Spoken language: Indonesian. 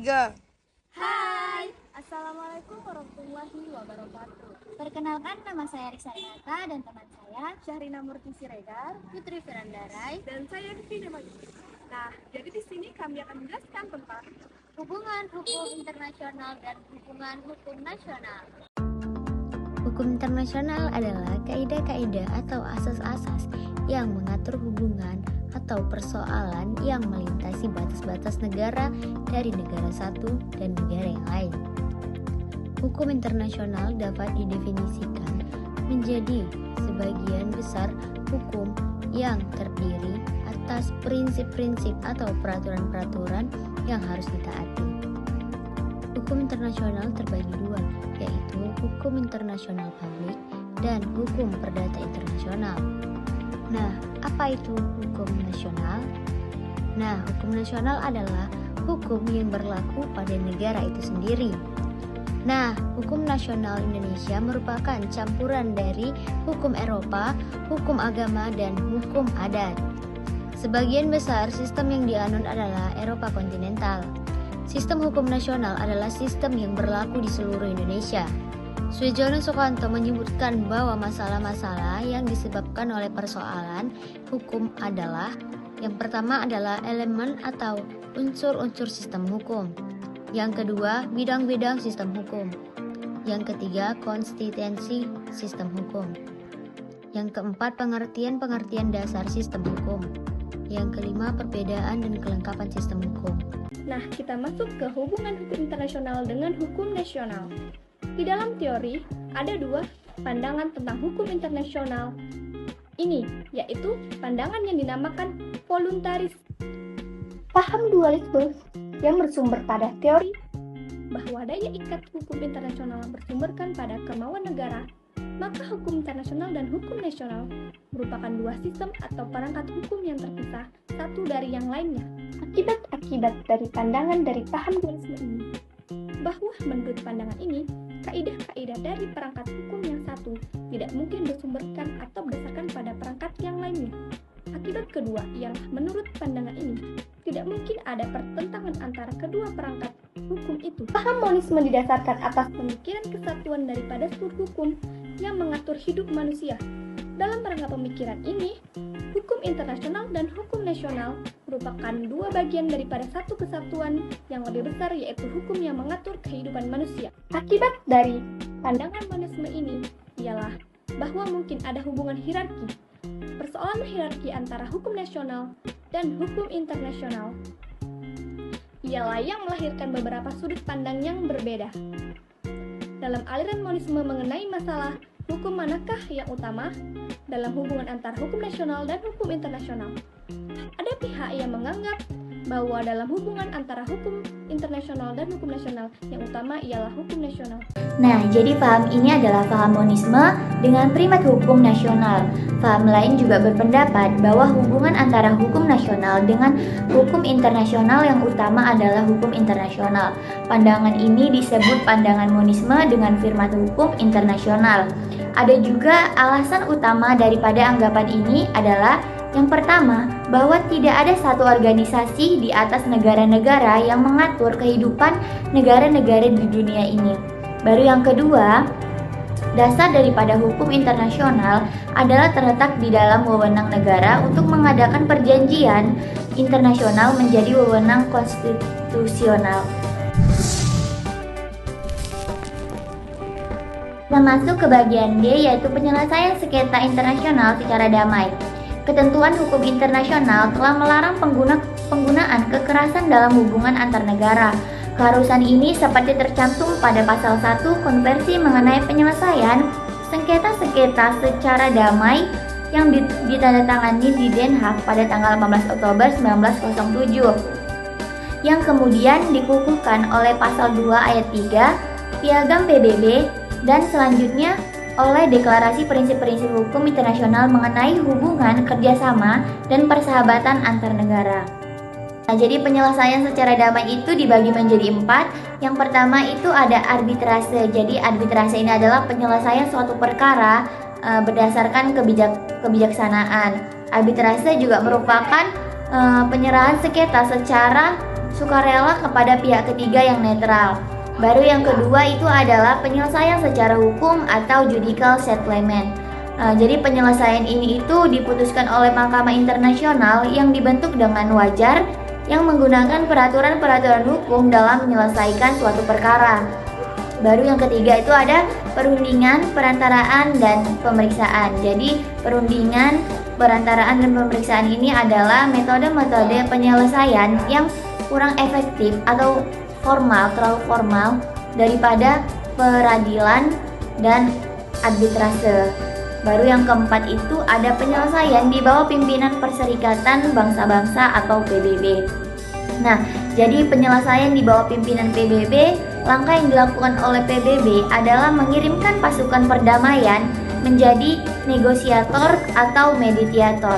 3. Hai, Assalamualaikum warahmatullahi wabarakatuh. Perkenalkan, nama saya Risa Renata dan teman saya Syahrina Murti Siregar, Putri Firandarai. dan saya Vina Maggi. Nah, jadi di sini kami akan menjelaskan tentang Hubungan hukum internasional dan hubungan hukum nasional. Hukum internasional adalah kaidah-kaidah atau asas-asas yang mengatur hubungan atau persoalan yang melintasi batas-batas negara dari negara satu dan negara yang lain. Hukum internasional dapat didefinisikan menjadi sebagian besar hukum yang terdiri atas prinsip-prinsip atau peraturan-peraturan yang harus ditaati. Hukum internasional terbagi dua, yaitu hukum internasional publik dan hukum perdata internasional. Nah, apa itu hukum nasional? Nah, hukum nasional adalah hukum yang berlaku pada negara itu sendiri. Nah, hukum nasional Indonesia merupakan campuran dari hukum Eropa, hukum agama, dan hukum adat. Sebagian besar sistem yang dianut adalah Eropa kontinental. Sistem hukum nasional adalah sistem yang berlaku di seluruh Indonesia. Sujono Sukanto menyebutkan bahwa masalah-masalah yang disebabkan oleh persoalan hukum adalah: yang pertama adalah elemen atau unsur-unsur sistem hukum. Yang kedua, bidang-bidang sistem hukum. Yang ketiga, konstituensi sistem hukum. Yang keempat, pengertian-pengertian dasar sistem hukum. Yang kelima, perbedaan dan kelengkapan sistem hukum. Nah, kita masuk ke hubungan hukum internasional dengan hukum nasional. Di dalam teori, ada dua pandangan tentang hukum internasional ini, yaitu pandangan yang dinamakan voluntaris. Paham dualisme yang bersumber pada teori bahwa daya ikat hukum internasional bersumberkan pada kemauan negara, maka hukum internasional dan hukum nasional merupakan dua sistem atau perangkat hukum yang terpisah satu dari yang lainnya. Akibat-akibat dari pandangan dari paham dualisme ini, bahwa menurut pandangan ini, kaidah-kaidah dari perangkat hukum yang satu tidak mungkin bersumberkan atau berdasarkan pada perangkat yang lainnya. Akibat kedua ialah menurut pandangan ini, tidak mungkin ada pertentangan antara kedua perangkat hukum itu. Paham monisme didasarkan atas pemikiran kesatuan daripada seluruh hukum yang mengatur hidup manusia. Dalam rangka pemikiran ini, hukum internasional dan hukum nasional merupakan dua bagian daripada satu kesatuan yang lebih besar, yaitu hukum yang mengatur kehidupan manusia. Akibat dari pandangan monisme ini ialah bahwa mungkin ada hubungan hierarki. Persoalan hierarki antara hukum nasional dan hukum internasional ialah yang melahirkan beberapa sudut pandang yang berbeda. Dalam aliran monisme mengenai masalah hukum manakah yang utama dalam hubungan antara hukum nasional dan hukum internasional, ada pihak yang menganggap bahwa dalam hubungan antara hukum internasional dan hukum nasional yang utama ialah hukum nasional. Nah, jadi paham ini adalah paham monisme dengan primat hukum nasional. Paham lain juga berpendapat bahwa hubungan antara hukum nasional dengan hukum internasional yang utama adalah hukum internasional. Pandangan ini disebut pandangan monisme dengan primat hukum internasional. Ada juga alasan utama daripada anggapan ini adalah: yang pertama, bahwa tidak ada satu organisasi di atas negara-negara yang mengatur kehidupan negara-negara di dunia ini. Baru yang kedua, dasar daripada hukum internasional adalah terletak di dalam wewenang negara untuk mengadakan perjanjian internasional menjadi wewenang konstitusional. Kita masuk ke bagian D, yaitu penyelesaian sengketa internasional secara damai. Ketentuan hukum internasional telah melarang penggunaan kekerasan dalam hubungan antar negara. Keharusan ini seperti tercantum pada pasal 1 Konvensi mengenai penyelesaian sengketa-sengketa secara damai yang ditandatangani di Den Haag pada tanggal 18 Oktober 1907, yang kemudian dikukuhkan oleh pasal 2 ayat 3 Piagam PBB dan selanjutnya oleh Deklarasi Prinsip-Prinsip Hukum Internasional mengenai hubungan kerjasama dan persahabatan antar negara. Nah, jadi penyelesaian secara damai itu dibagi menjadi 4. Yang pertama itu ada arbitrase. Jadi arbitrase ini adalah penyelesaian suatu perkara berdasarkan kebijaksanaan. Arbitrase juga merupakan penyerahan sengketa secara sukarela kepada pihak ketiga yang netral. Baru yang kedua itu adalah penyelesaian secara hukum atau judicial settlement. Jadi penyelesaian ini itu diputuskan oleh Mahkamah Internasional yang dibentuk dengan wajar yang menggunakan peraturan-peraturan hukum dalam menyelesaikan suatu perkara. Baru yang ketiga itu ada perundingan, perantaraan, dan pemeriksaan. Jadi perundingan, perantaraan, dan pemeriksaan ini adalah metode-metode penyelesaian yang kurang efektif atau terlalu formal daripada peradilan dan arbitrase. Baru yang keempat itu ada penyelesaian di bawah pimpinan Perserikatan Bangsa-Bangsa atau PBB. Nah, jadi penyelesaian di bawah pimpinan PBB, langkah yang dilakukan oleh PBB adalah mengirimkan pasukan perdamaian menjadi negosiator atau mediator.